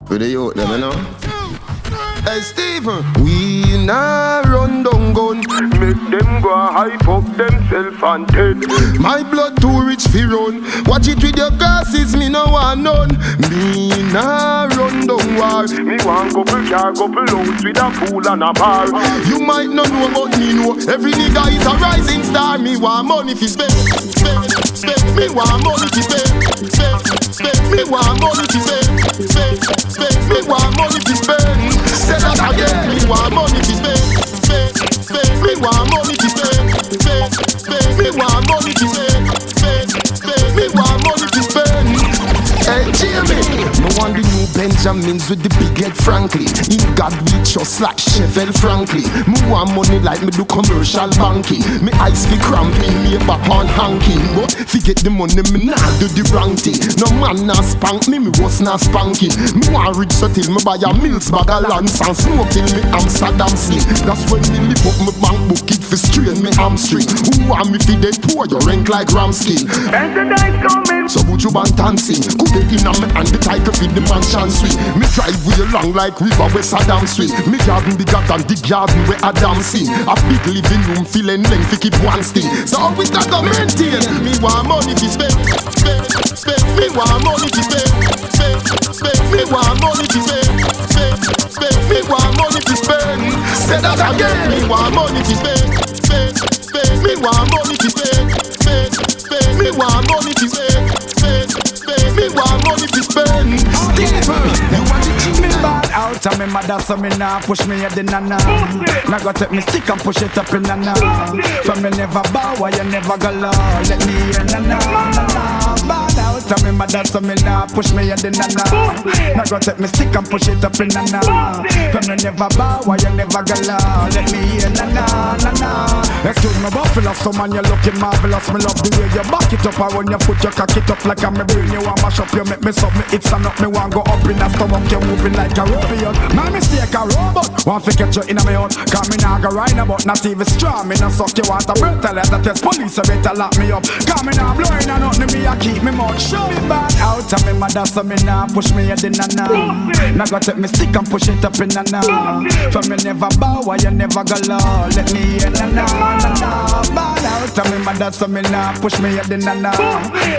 With the youth them, you know. Hey Stephen, we nah run down gun. Make them go hype up themself and dead. My blood too rich fi run. Watch it with your glasses, me no want none. Me nah run down war. Me want couple car, couple house with a pool and a bar. You might not know but me know. Every nigga is a rising star. Me want money fi spend, spend, spend. Me want money fi spend, spend, spend. Me want money fi spend, spend, spend. Me want money fi spend. Say that again. Me want money fi spend, spend, spend. Me want money fi spend, spend, spend. Me want money fi spend, spend, spend. Me want money fi spend. Hey Jamie, me want the new Benjamins with the big head Frankly. In God we trust like Chevelle Frankly. Me want money like me do commercial banking. Me eyes fi cramping, me back on hanking. But fi get the money me nah do the wrong thing. No man nah spank me, me was nah spanking. Me want rich so till me buy a Mills bag of lands and smoke till me Amsterdam slim. That's when me lift up my bank book it fi strain me hamstring. Who want me fi dead poor, you rank like ramskin. And the night coming. So would you want dancing? Could they in a me and the title feed the mansion sweet. Me drive way along like river where Saddam sweet. Me garden bigger than the garden where Adam sing. A big living room feeling length to keep one sting. So how we got to maintain? Me want money to spend, spend, spend. Me want money to spend, spend, spend. Me want money to spend, spend, spend. Me want money to spend. Say that again. Me want money to spend, spend, spend. Me want money to spend, spend, spend. Me want money to spend, spend, spend. Me want money to spend. Stephen, you want to cheat me bad out and me mother so me nah push me head in nana. Now go take me stick and push it up in nana. For me never bow, why you never go low. Let me hear nana. Bad out and me mother so me nah push me head in nana. Now go take me stick and push it up in nana. For me never bow, why you never go low. Let me hear nana. Excuse me buffalo, so man you looking marvelous. Me love the way you back it up and when you put your cock it up like I'm a brain. You want mash up, you make me suck me it's and up. Me want go up in a stomach, you moving like a ruffian. My mistake a robot, want to get you in a me own. Cause me nah go ride about, not even strong. Me nah suck you want a breath, tell us that test police you better lock me up. Cause me nah blowing and nothing, me a keep me mouth shut. Me bad out and me mother so me nah push me head in a nah. Now go take me stick and push it up in a nah. For me never bow, why you never go low. Let me hear nah. Bad out and me mother so me nah push me head in a nah.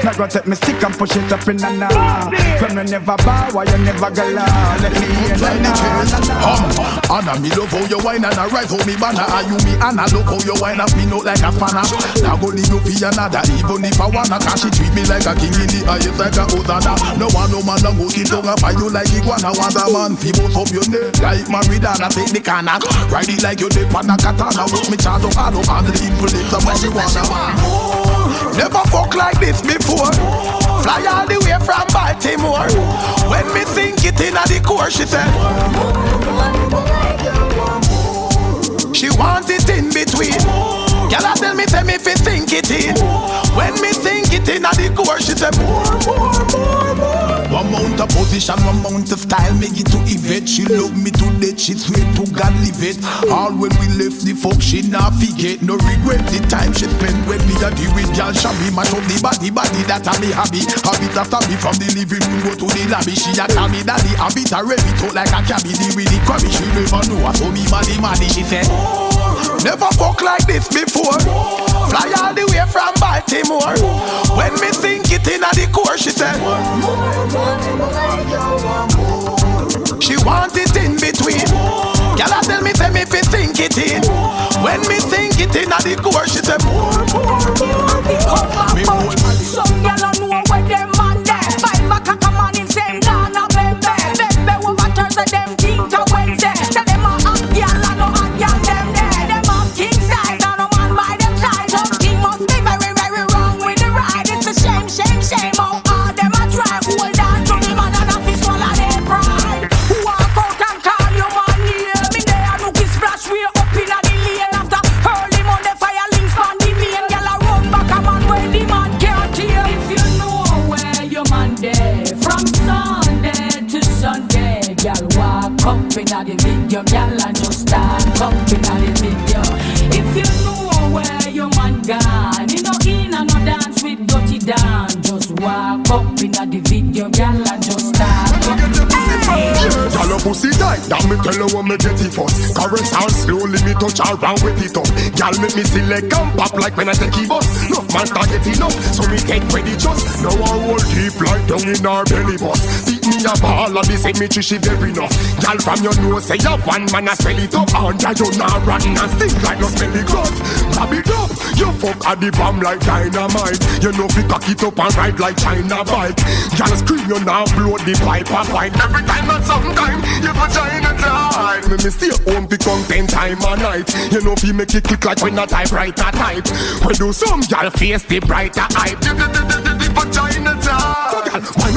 Now go take me stick and push it up in a nah. For me never bow, why you never go low. Let me hear nah. Anna me love how you whine and I rise how me banner. And you me Anna look how you whine and spin out like a spanner. Now go need you for another even if I wanna. Cause she treat me like a king in the highest like a Hosanna. No one no man go sit down and find you like iguana. Want a man fi both up your neck like Maridana. Take the canna, ride it like you dip on a katana. With me charge up all over the influence of marijuana. Never fuck like this before. Fly all the way from Baltimore. When me sink it in the core, she said she want it in between. Girl, I tell me, say me fi sink it in. When me sink it in the core, she said more. One mount of position, one mount of style. Make it to Yvette. She love me to death. She swear to God live it. All when we left the fuck, she not forget. No regret the time she spent with me. I deal with girl shabby. Mash up the body that a me hobby. Habit after me from the living room go to the lobby. She a call me daddy. Habit a rev it out like a cabby. The with the crabby. She never know. So me money. She said never fuck like this before. Fly all the way from Baltimore. When me sink it in the core, she said she want it in between. Girl, I tell me, say me fi sink it in. When me sink it in the core, she said more. Some girl don't know where them man there. 5 o'clock a morning, same Ghana, baby. Baby over Thursday, them king to Wednesday. Tell them a hot girl and no hot girl them there. Them have king size and no man by them size. Something must be very, very wrong with the ride. It's a shame. How hard them a try. Hold on to the man and a fist swallow their pride. Walk out and call your man name. Me there and look his splash way up in the lane. After early Monday fire links on the main. Girl a run back a man where the man can't hear. If you know where your man there, from Sunday to Sunday, girl walk up in the video, girl and just start up in the video. If you know where your man gone, you know in and no dance with dirty Dan. Just walk up in the video, girl and just start up. Alright, now me tell her when me get it first. Caress her slowly, me touch her round with it up. Girl make me see leg and pop like when I take it bus. No man start get enough, so me take ready just. Now I hold deep like down in her belly bus. Beat me a ball and they say me she very enough. Girl from your nose say you one man a spell it up. And you not run and stink like no smelly gut. Grab it up, you fuck at the bomb like dynamite. You know fi cock it up and ride like China bike. Girl scream you now blow the pipe and fight. Every time and sometime you vagina tight. Me stay home fi come 10 times a night. You know fi make it quick like when a typewriter type. When do some girl face the brighter eye. The vagina tight. So girl,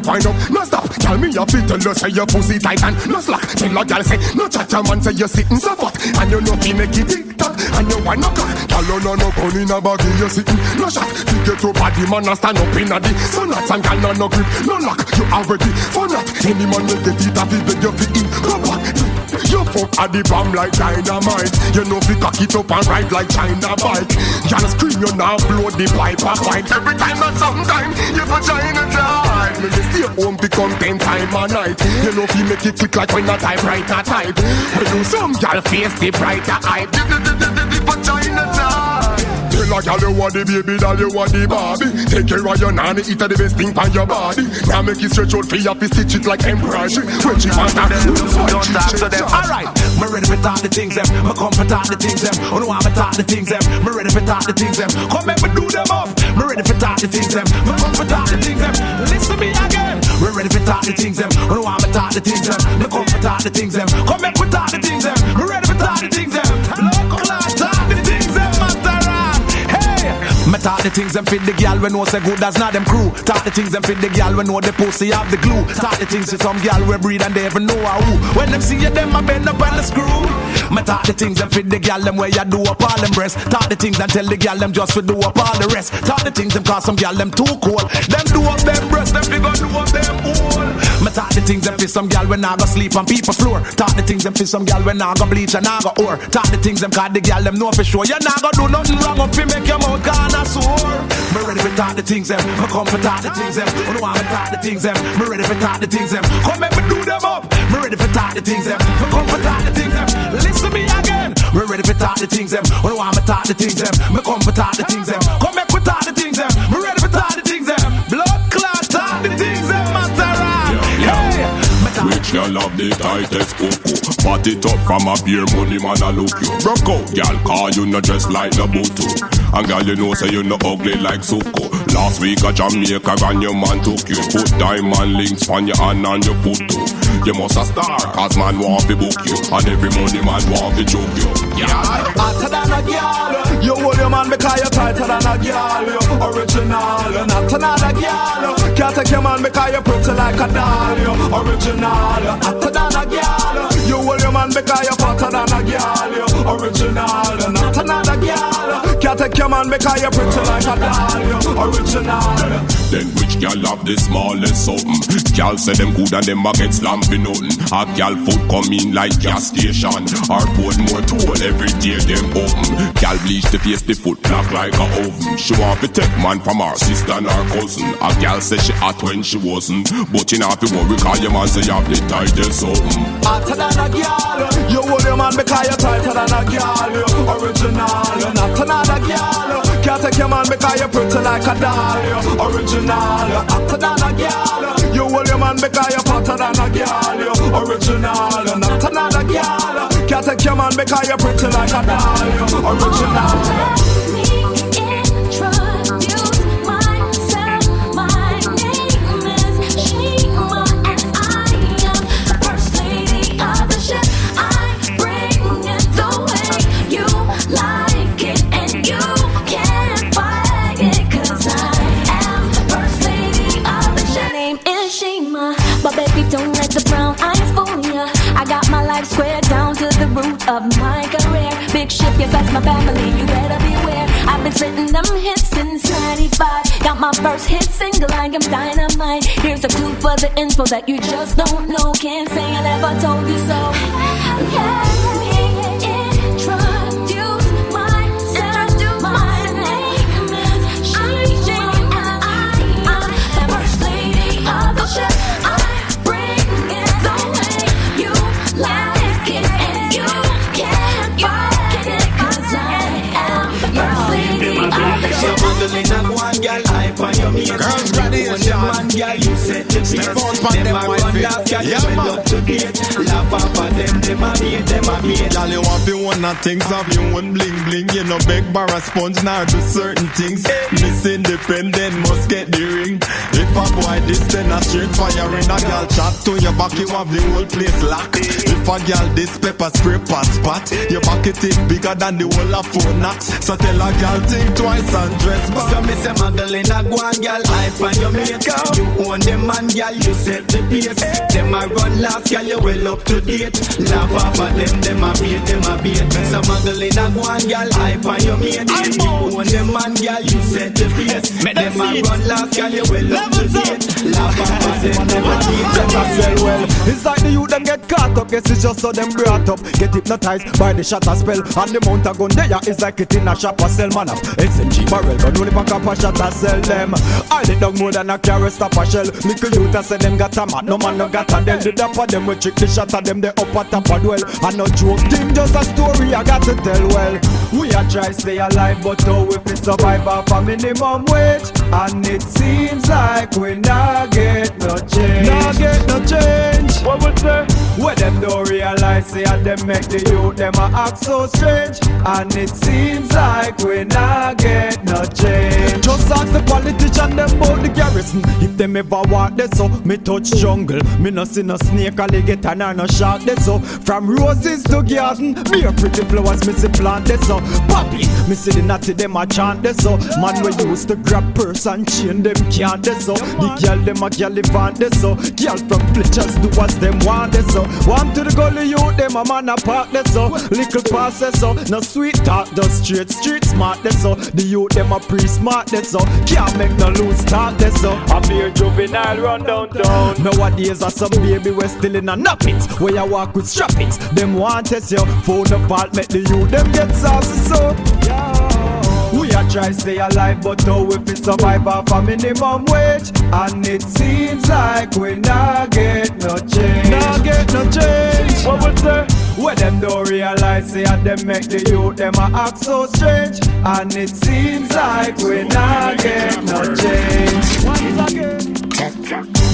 wind up. No stop, tell me your feet tell you say your pussy tight and no slack. Tell a girl say no chat your man say you sitting so fat. And you know fi make it tick tock. And you wanna crack. Girl you no gun in a bag you sitting no shot. You get up at the man and stand up in a the sun nuts and girl no grip no lock. You already for that. Any man will get it off if you fit in. Go back. You fuck at the bomb like dynamite. You know fi cock it up and ride like China bike. Y'all scream you now blow the pipe and fight. Every time and sometime you vagina tight. Me stay home fi come 10 times a night. You know fi make it quick like when a typewriter type. When do some y'all face the brighter eye. The vagina tight. Tell a girl you want the baby doll, you want the Barbie. Take care of your nanny, eat the best thing on your body. Now make it stretch out for you, fi stitch it like embroidery. When she want that, don't talk to them. Alright, me ready for talk the things them. Me come for talk the things them. Oh no, I'm talk the things them. Me ready for talk the things them. Come make me do them up. Me ready for talk the things them. Me come for talk the things them. Listen to me again. We ready for talk the things them. Oh no, I'm talk the things them. Me come for talk the things them. Come make me talk the things them. Me ready for talk the things them. Local talk the things them, master. Me talk the things them fit the girl we know say good as not them crew. Talk the things them fit the girl we know the pussy have the glue. Talk the things to some girl we breed and they even know how. When them see you them I bend up on the screw. Me talk the things them fit the girl them where you do up all them breasts. Talk the things and tell the girl them just to do up all the rest. Talk the things them cause some girl them too cold. Them do up them breasts, them figure do up them hole. Me talk the things them fit some girl when I go sleep on people floor. Talk the things them fit some girl when I go bleach and I go or. Talk the things them cause the girl them know for sure. You not go do nothing wrong up to make your mouth gone. Me ready for talk the things them. Me come for talk the things them. I know I'm talk the things them. Me ready for talk the things them. Come make me do them up. Me ready for talk the things them. Me come for talk the things them. Listen to me again. Me ready for talk the things them. I know I'm talk the things them. Me come for talk the things them. Come make me talk the things them. Me ready for talk the things them. Blood clot talk the things them, master. Yeah. Which girl have the tightest cocoa? Pat it up from a beer money man a look you. Broke out, girl, call you not dressed like Nabuto. And girl, you know say you no ugly like Suko. Last week a Jamaica and your man took you. Put diamond links on your hand and your foot too. You must a star, cause man want to book you. And every money man want to joke you. Yeah. Hotter than a girl. You hold your man because you're tighter than a girl. You're original, you're not another girl. Can't take your man because you're pretty like a doll. You're original, you're hotter than a girl. You hold your man because you're fatter than a girl. You're original, you're not another girl. Can't take your man because you're pretty like a doll. You're original. Then which girl have the smallest something? Girl say them good and them a get slammed for nothing. A girl food come in like gas station. Or put more tool every day them open. Girl bleach the face, the foot black like a oven. She want to take man from her sister and her cousin. A girl say she hot when she wasn't. But you not to worry cause your man say you have the tightest something. Hotter than a girl. You hold your man because you're tighter than a girl. You're original, you're not another girl. Can't take your man because you're pretty like a doll. You're original, you're hotter than a girl. You hold your man because you're fatter than a girl. You're original, you're not another girl. Can't take your man because you're pretty like a doll. You're original. But baby, don't let the brown eyes fool ya. I got my life squared down to the root of my career. Big ship, yes, that's my family, you better beware. I've been spitting them hits since 95. Got my first hit single, I am dynamite. Here's a clue for the info that you just don't know. Can't say I never told you so. Let me introduce myself. My name is Sheema. I'm the first lady of the ship. I bring it the way them man, girl, you set the pace. Them a run last, girl, you well up to date. Laugh off of them a hate, them a hate. Girl, you want to one of things of you own bling bling. You know beg bar a sponge now do certain things. Miss Independent must get the ring. If a boy this then a straight fire in a girl chat to your back, you have the whole place locked. If a girl this pepper spray pot spot, your bucket is bigger than the whole of phone knocks. So tell a girl think twice and dress back. So me say Magdalena go on, girl, hype on your mate. You own them man, girl, you set the pace. Them a run last, girl, you well up to date. Laugh off of them a beat, them a beat. So Magdalena go on, girl, hype on your mate. You own them man, girl, you set the pace. Them a run last, girl, you well up to date. Laugh off of them a beat, them a sell well. It's like the youth them get caught up, guess it's just so them brought up. Get hypnotized by the shatter spell. And the mount a gun there is like it in a shop a sell man up. SMG barrel, but only pack up a shot a sell them. I did dog more than a carry stop a shell. Little youth a say them got a mat, no man no got a del. The dapper them we trick the shot of them, they up a top a dwell. And no joke, thing just a story I got to tell well. We a try stay alive, but how if we survive off a minimum wage? And it seems like we not get no change. Not get no change. What was that? Where them don't realize, say and them make the youth them a act so strange. And it seems like we not get no change. Just ask the politician them about the garrison. If them ever walk this so, me touch jungle. Me no see no snake, alligator, nor no shark this so. From roses to garden, me a pretty flowers, me see plant this so. Poppy, me see the natty them a chant this so. Man we used to grab purse and chain them can't this so. The girl them a gallivant this so. Girl from Fletchers do what them want this so. Want to the gully youth them a man a park this so. Little pass this so. No sweet talk, just straight street smart this so. The youth them a pre-smart this so. Can't make no loose talk this so. I be a juvenile run downtown. Nowadays are some baby we still in a nappings. Where you walk with strappings. Them want test you. Phone the fault make the youth them get saucy so. We a try stay alive, but how if we survive off a minimum wage? And it seems like we not get no change. Not get no change. What was that? Where them don't realize, say and them make the youth them a act so strange. And it seems like we not get no change. Once again.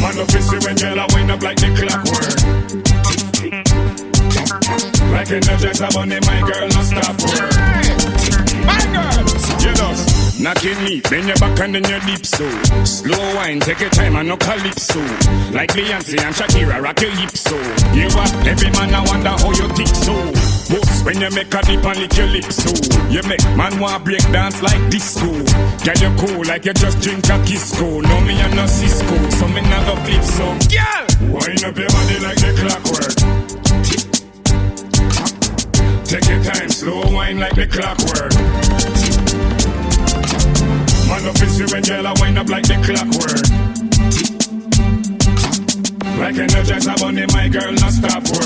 Man up see when girl a wind up like the clockwork. Like in the jet of money, my girl no stop work. My girl, you know, knocking me, bend your back and then your deep so. Slow wine, take your time and no calypso. Like Beyonce and Shakira, rock your hips so. You are every man I wonder how you think so. Boss, when you make a dip and lick your lips so. You make man want break dance like disco. Girl you cool like you just drink a Kisco. No me and no Cisco, so me not go flip so. Girl, wind up your body like the clockwork. Take your time, slow wine like the clockwork. Man up is when girl I wind up like the clockwork. Like Energizer Bunny, my girl not stop work.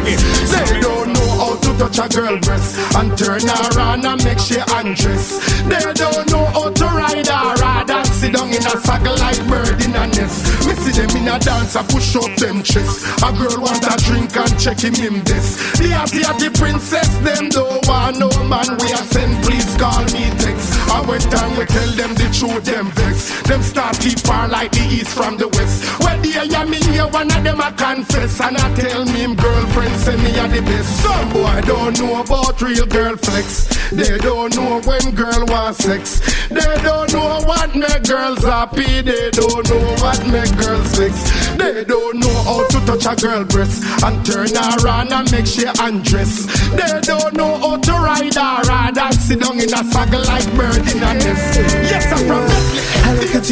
They don't know how to touch a girl breast and turn her on and make she undress. They don't know how to ride her rather sit down in a saddle like bird in a nest. Me see them in a dance and push up them chest. A girl want a drink and check him this. The happy princess, them don't want no man. We are send, please call me text. And when time we tell them the truth, them vex. Them start keep far like the east from the west. When they hear me here, one of them a confess. And I tell me him girlfriend say me are the best. Some boy don't know about real girl flex. They don't know when girl wants sex. They don't know what make girls happy. They don't know what make girls vex. They don't know how to touch a girl breast and turn her on and make she undress. They don't know how to ride her rather sit down in a saddle like bird in a nest. Yes, I'm from Bethlehem. I look at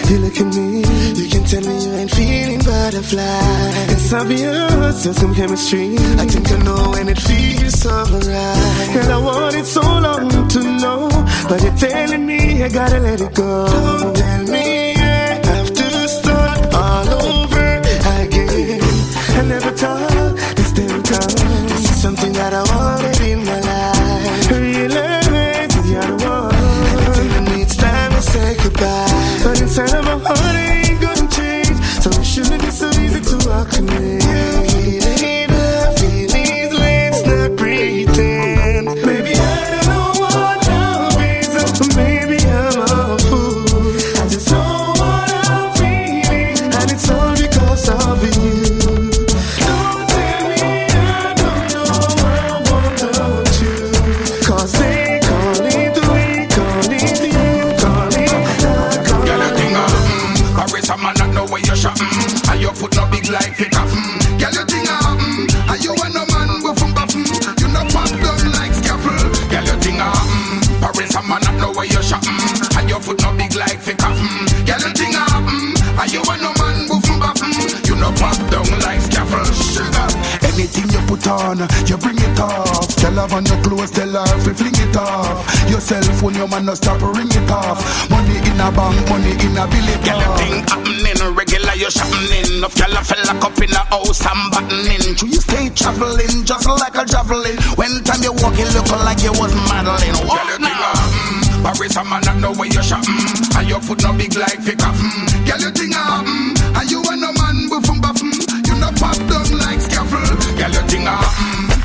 you look at me. You can tell me you ain't feeling butterflies. It's obvious there's some chemistry. I think I know when it feels so right. Girl, I wanted so long to know, but you're telling me I gotta let it go. Don't tell me I have to start all over again. I never thought this day would come. This is something that I wanted in my life. Realize that you're the one. I think it needs time to say goodbye, but inside of my heart it ain't gonna change. So it shouldn't be so easy to walk away. Feelings, let's not pretend. Maybe I don't know what love is, or maybe I'm a fool. I just and your foot no big like fake up. Girl, you think and you want no man go from buffin'. You no pop down like scaffold. Girl, you think Paris a man not know where you shopping, and your foot no big like fake up. Girl, you think and you want no man go from buffin'. You no pop down like scaffold. Sugar. Anything you put on, you bring it off. Tell her on your clothes, tell her if you fling it off. Your cell phone, your man no stop, ring it off. Money in a bank, money in a billet. Girl, you think happening regular, you shopping. Enough girl a fell lock up in the house and buttoning. You stay traveling just like a javelin. When time you walk, you look like you was modeling. Girl, you think Paris a man not know where you shopping, and your foot no big like fake off. Girl, you think and you want no man buffum buffum. You no pop down like scaffold. Girl, you think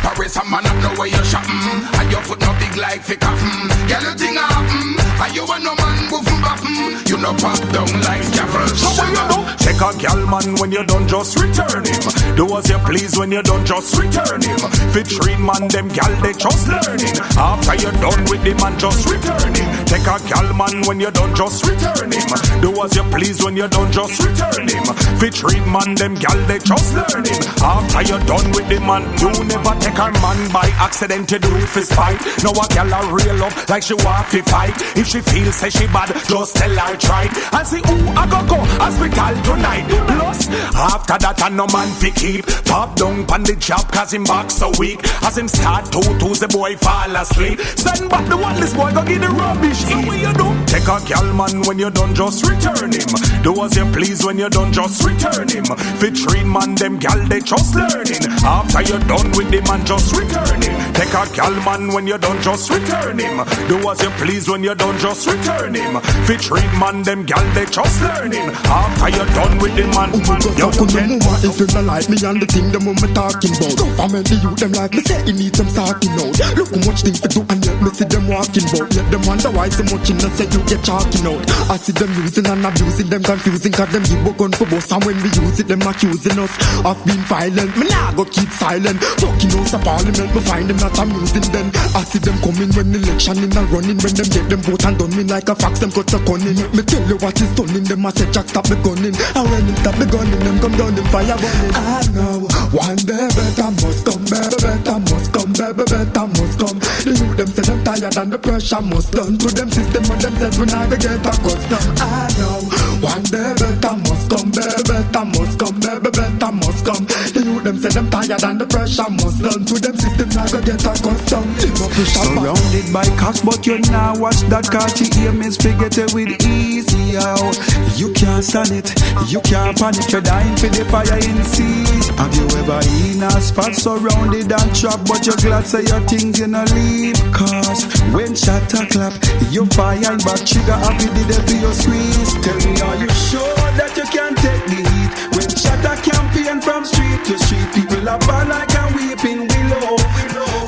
Paris a man not know where you shopping, and your foot no big like fake off. Girl, you think and you want no man buffum buffum. You no pop down like scaffold. So what you do? Take a gal man when you done, just return him. Do as you please when you done, just return him. Fit train man, them gal they just learning. After you done with the man, just return him. Take a gal man when you done, just return him. Do as you please when you done, just return him. Fit train man, them gal they just learning. After you done with the man, you never take a man by accident to do it for spite. Now a gal a real up like she want to fight. If she feels say she bad, just tell her try. And see who I go hospital tonight. Plus after that a no man fi keep. Pop down pon the job cause him back so weak. As him start to the boy fall asleep. Send back the one this boy go get the rubbish. So what you do? Take a gal man when you done, just return him. Do as you please when you done, just return him. Fit train man, them gal they just learning. After you done with the man, just return him. Take a gal man when you done, just return him. Do as you please when you done, just return him. Fit train man, them gal they just learning. After you done with the man, you can move if you don't like me and the thing them what me talking about. Government the youth them like me say it need some sorting out. Look how much things to do and yet me see them walking about. Let them wonder why so much in the say you get talking out. I see them using and abusing them, confusing cause them give a gun for boss. And when we use it them accusing us of being violent. Me nah go keep silent. Fucking house of parliament, me find them not amusing then. I see them coming when election in and running. When them get them vote and done me like a fax, them cut a gunning. Me tell you what is stunning. Them a say Jack stop the gunning. And when them stop the gunning, them come down them fire burning. I know one day better must come, baby, better must come, baby, better must come. The youth them say them tired and the pressure must done. To them system and them says we not get accustomed. I know one day better must come, baby, better must come, baby, better must come. The youth them say them tired and the pressure must done. To them system not get accustomed. Surrounded by cops, but you now watch that car. She aim is forget it with easy out. You can't stand it, you can't panic. You're dying for the fire in seas. Have you ever in a spot surrounded and trapped, but you're glad say your things you no leave? Cause when shot a clap, you fire and back trigger happy did it for your squeeze. Tell me, are you sure that you can take the heat? When shot a campaign from street to street, people are bad like a weeping willow.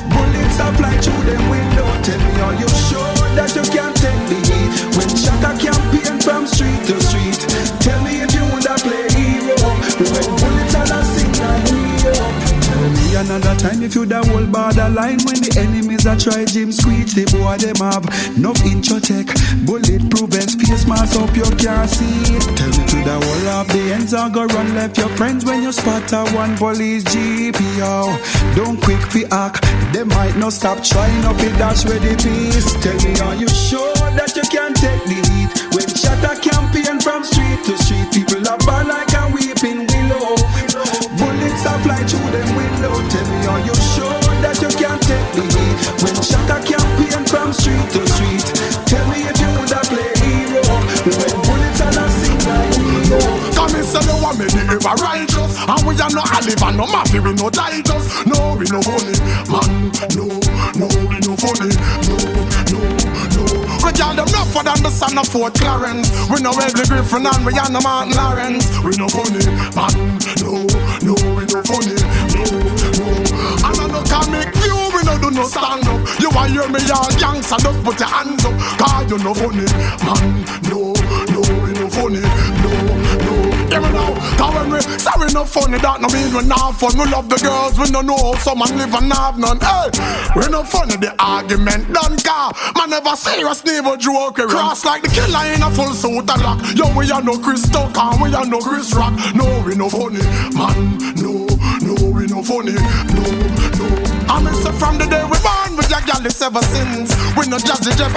Bullets are fly through them window. Tell me, are you sure that you can take the heat? When shot a campaign from street to street, tell me if you wanna play hero. When bullets are not sing like hero. Tell me another time if you the whole borderline. When the enemies are try Jim Squeeze, the boy them have enough intro tech, bulletproof vest, face mask up you can't see it. Tell me to the whole of the ends are go run left your friends when you spot a one police GPO. Don't quick fi act, they might not stop trying up it dash with the peace. Tell me are you sure that you can take the heat? When shot a campaign from street to street, people are bad like a weeping willow. Bullets are fly through them window. Tell me are you sure that you can take the heat? When shot a campaign from street to street, tell me if you woulda play hero. When bullets are not sing like hero. Come and say you want me the ever righteous, and we are no olive and no mafia, we no titles. No, we no funny, man. No, we no funny. No. We tell them nothing than the son of Fort Clarence. We no Wesley Griffin and we are no Martin Lawrence. We no funny, man. No, we no funny. No. And I no comic view, we no do no stand up. You want hear me all gangsta, just put your hands up. Cause you no funny, man. No, we no funny. No. Hear me now, cause when we Sorry, no funny, that no mean we not fun. We love the girls, we don't know how some man live and have none. Hey, we no funny, the argument done car. Man never serious, never joke. Cross like the killer in a full suit and lock. Yo, we are no Chris Tuck and we are no Chris Rock. No, we no funny, man. No, we no funny. No. I miss it from the day we born with your gal is ever since. We no Jazzy Jeff,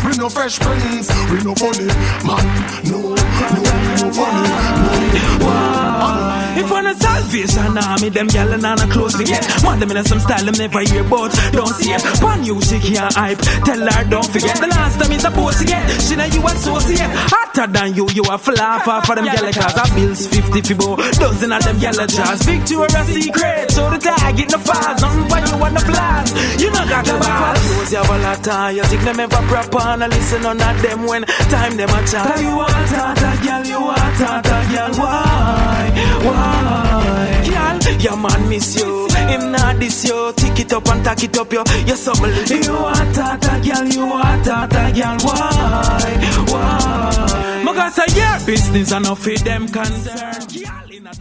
we no Fresh Prince. We no funny, man. No, we no funny. If one a Salvation Army, them gal and a close to get. Want them in some style, them never hear about. Don't see it, pan you, she can't hype. Tell her don't forget, the last time is supposed to get. She know you associate. Hotter than you a flapper for them gal cause I bills 50 fibo. Dozen of them gal jazz. Victoria Secret, so the tag in the files. Nothing for you on the flags. You know got the ball. You have a lot of time, you think them ever proper and listen on at them when time them a chat. You want that gal, you want that gal. Why? Girl, your man miss you. Him not this you. Tick it up and tack it up yo. You're so believe. You want that girl, you want that girl. Why? Because I hear business enough for them concern. Girl, in a